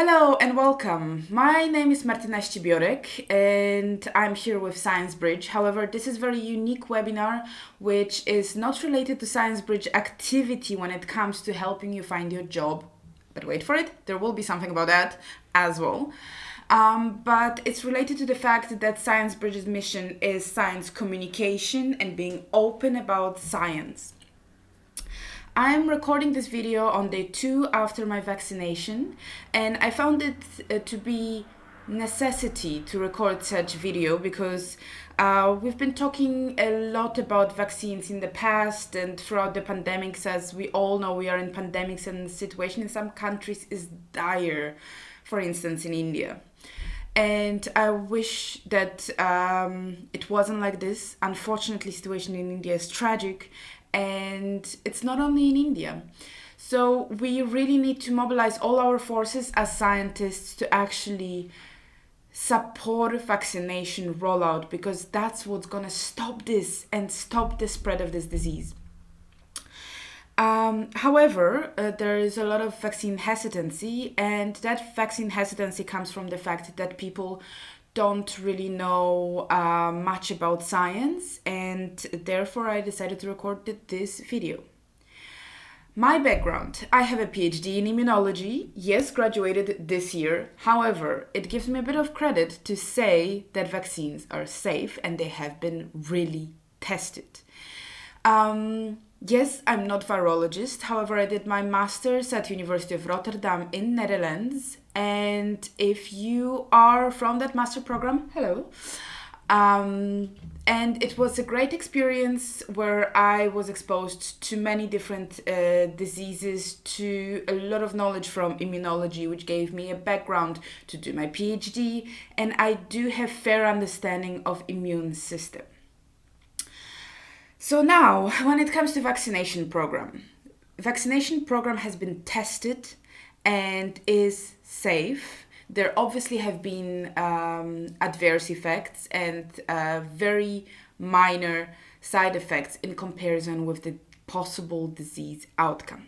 Hello and welcome. My name is Martyna Ścibiorek and I'm here with Science Bridge. However, this is a very unique webinar which is not related to Science Bridge activity when it comes to helping you find your job. But wait for it, there will be something about that as well. But it's related to the fact that Science Bridge's mission is science communication and being open about science. I'm recording this video on day 2 after my vaccination, and I found it to be necessity to record such video because we've been talking a lot about vaccines in the past and throughout the pandemics. As we all know, we are in pandemics and the situation in some countries is dire, for instance in India. And I wish that it wasn't like this. Unfortunately, the situation in India is tragic. And it's not only in India. So we really need to mobilize all our forces as scientists to actually support vaccination rollout, because that's what's going to stop this and stop the spread of this disease. However, there is a lot of vaccine hesitancy, and that vaccine hesitancy comes from the fact that people don't really know much about science, and therefore I decided to record this video. My background: I have a PhD in immunology, yes, graduated this year. However, it gives me a bit of credit to say that vaccines are safe and they have been really tested. Yes, I'm not virologist. However, I did my master's at University of Rotterdam in Netherlands. And if you are from that master program, hello. And it was a great experience where I was exposed to many different diseases, to a lot of knowledge from immunology, which gave me a background to do my PhD. And I do have fair understanding of immune system. So now, when it comes to vaccination program has been tested and is safe. There obviously have been adverse effects and very minor side effects in comparison with the possible disease outcome.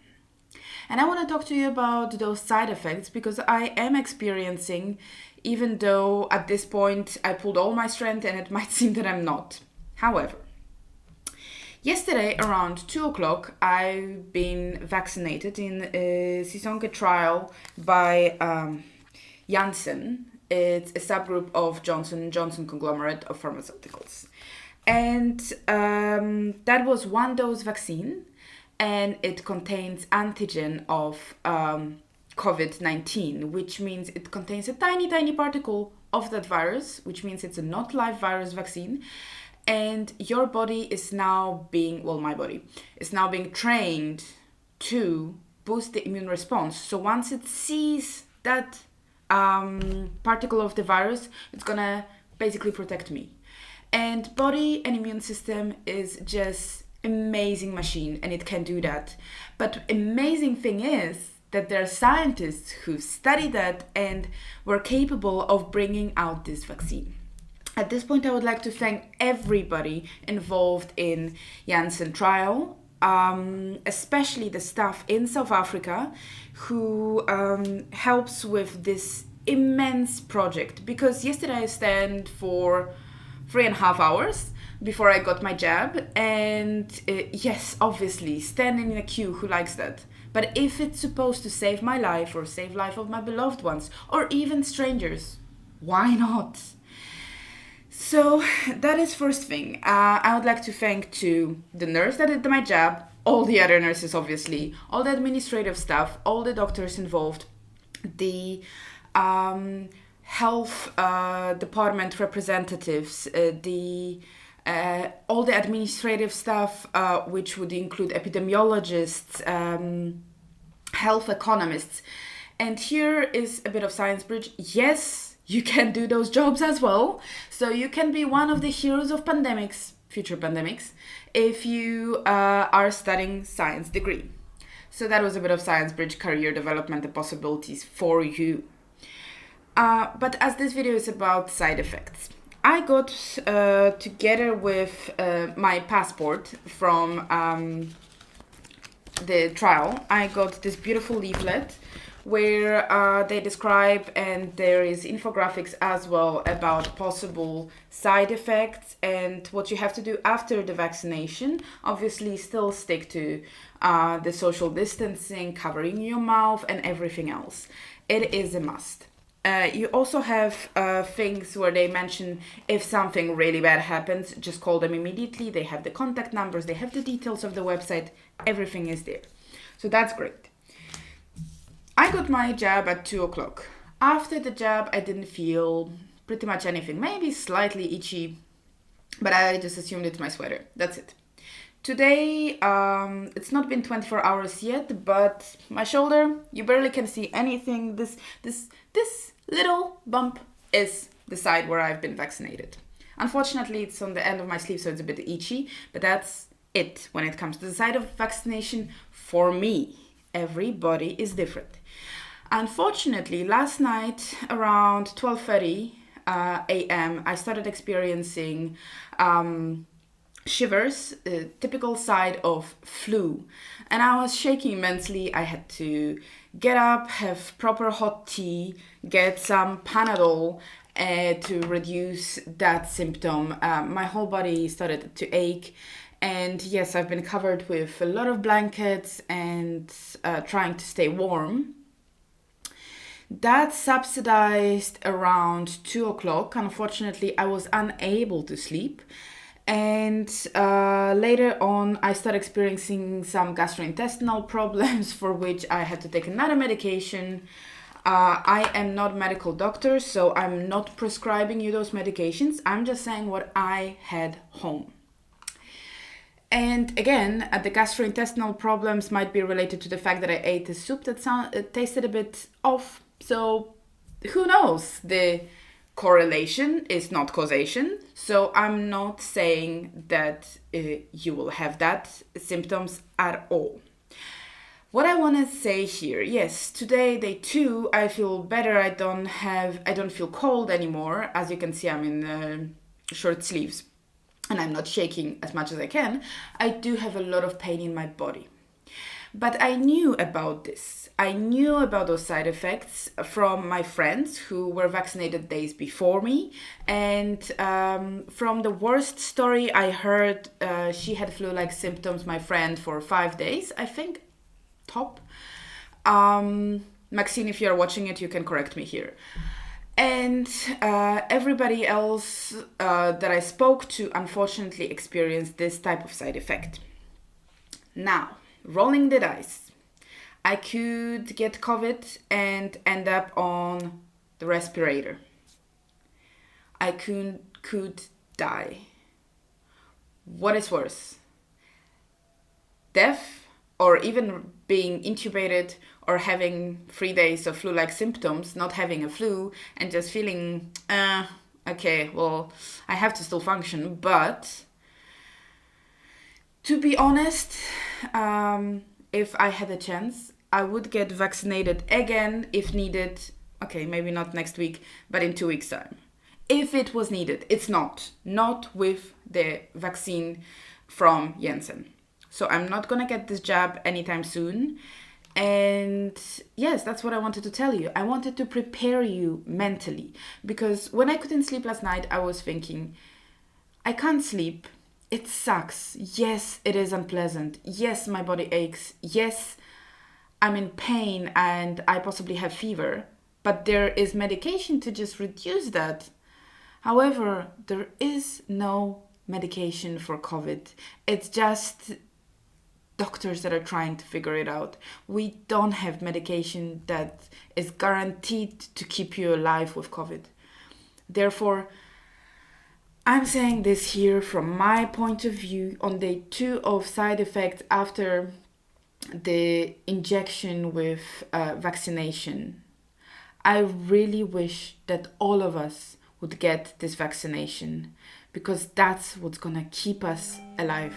And I want to talk to you about those side effects because I am experiencing, even though at this point I pulled all my strength and it might seem that I'm not. However, yesterday around 2 o'clock, I've been vaccinated in a Sisonke trial by Janssen. It's a subgroup of Janssen conglomerate of pharmaceuticals. And that was one dose vaccine, and it contains antigen of COVID-19, which means it contains a tiny particle of that virus, which means it's a not live virus vaccine. And your body is now my body is now being trained to boost the immune response. So once it sees that particle of the virus, it's gonna basically protect me. And body and immune system is just amazing machine, and it can do that. But amazing thing is that there are scientists who studied that and were capable of bringing out this vaccine. At this point, I would like to thank everybody involved in Janssen trial, especially the staff in South Africa who helps with this immense project. Because yesterday I stand for 3.5 hours before I got my jab. And yes, obviously, standing in a queue, who likes that? But if it's supposed to save my life or save life of my beloved ones or even strangers, why not? So that is first thing. I would like to thank to the nurse that did my jab, all the other nurses obviously, all the administrative staff, all the doctors involved, the health department representatives, all the administrative staff, which would include epidemiologists, health economists. And here is a bit of Science Bridge. Yes, you can do those jobs as well. So you can be one of the heroes of pandemics, future pandemics, if you are studying science degree. So that was a bit of Science Bridge career development and possibilities for you. But as this video is about side effects, I got together with my passport from the trial. I got this beautiful leaflet where they describe, and there is infographics as well about possible side effects and what you have to do after the vaccination. Obviously, still stick to the social distancing, covering your mouth, and everything else. It is a must. You also have things where they mention if something really bad happens, just call them immediately. They have the contact numbers, they have the details of the website, everything is there. So that's great. I got my jab at 2 o'clock. After the jab, I didn't feel pretty much anything. Maybe slightly itchy, but I just assumed it's my sweater. That's it. Today, it's not been 24 hours yet, but my shoulder, you barely can see anything. This little bump is the side where I've been vaccinated. Unfortunately, it's on the end of my sleeve, so it's a bit itchy, but that's it when it comes to the side of vaccination for me. Everybody is different. Unfortunately, last night around 12:30 a.m., I started experiencing shivers, typical side of flu. And I was shaking immensely. I had to get up, have proper hot tea, get some Panadol to reduce that symptom. My whole body started to ache. And yes, I've been covered with a lot of blankets and trying to stay warm. That subsidized around 2 o'clock. Unfortunately, I was unable to sleep. And later on, I started experiencing some gastrointestinal problems for which I had to take another medication. I am not a medical doctor, so I'm not prescribing you those medications. I'm just saying what I had home. And again, the gastrointestinal problems might be related to the fact that I ate a soup that tasted a bit off. So who knows? The correlation is not causation. So I'm not saying that you will have that symptoms at all. What I want to say here, yes, today, day 2, I feel better. I don't feel cold anymore. As you can see, I'm in short sleeves and I'm not shaking as much as I can. I do have a lot of pain in my body. But I knew about this. I knew about those side effects from my friends who were vaccinated days before me. And from the worst story I heard, she had flu-like symptoms, my friend, for 5 days, I think, top. Maxine, if you're watching it, you can correct me here. And everybody else that I spoke to, unfortunately, experienced this type of side effect. Now, rolling the dice, I could get COVID and end up on the respirator. I could die. What is worse? Death, or even being intubated, or having 3 days of flu-like symptoms, not having a flu, and just feeling, okay, well, I have to still function, but to be honest, if I had a chance, I would get vaccinated again if needed. Okay, maybe not next week, but in 2 weeks' time. If it was needed. It's not with the vaccine from Janssen. So I'm not gonna get this jab anytime soon. And yes, that's what I wanted to tell you. I wanted to prepare you mentally, because when I couldn't sleep last night, I was thinking, I can't sleep. It sucks. Yes, it is unpleasant. Yes, my body aches. Yes, I'm in pain and I possibly have fever, but there is medication to just reduce that. However, there is no medication for COVID. It's just doctors that are trying to figure it out. We don't have medication that is guaranteed to keep you alive with COVID. Therefore, I'm saying this here from my point of view on day 2 of side effects after the injection with vaccination. I really wish that all of us would get this vaccination, because that's what's gonna keep us alive.